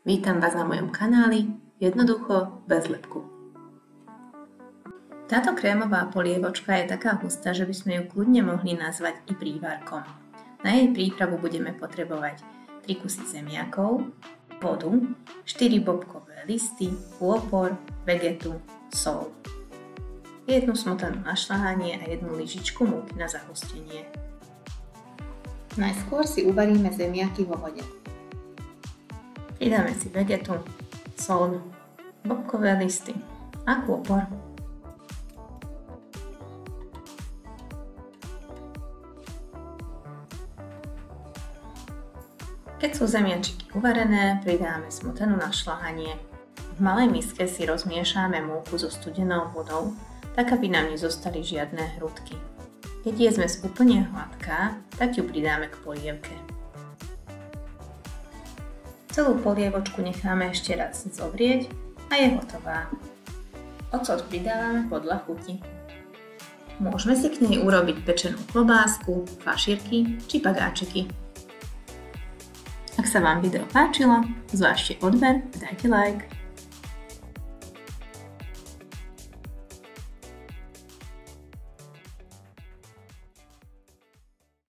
Vítam vás na mojom kanáli Jednoducho bez lepku. Táto krémová polievočka je taká hustá, že by sme ju kľudne mohli nazvať i prívárkom. Na jej prípravu budeme potrebovať 3 kusy zemiakov, vodu, 4 bobkové listy, pôpor, vegetu, soľ. 1 smotanu na šľahanie a 1 lyžičku múky na zahustenie. Najskôr si uvaríme zemiaky vo vode. Pridáme si vegetu, soľ, bobkové listy a pôpor. Keď sú zemiačiky uvarené, pridáme smotanu na šľahanie. V malej miske si rozmiešame múku so studenou vodou, tak aby nám nezostali žiadne hrudky. Keď je zmes úplne hladká, tak ju pridáme k polievke. Celú polievočku necháme ešte raz zovrieť a je hotová. Ocot pridávame podľa chuti. Môžeme si k nej urobiť pečenú klobásku, fašírky či pagáčiky. Ak sa vám video páčilo, zvážte odber, dajte like.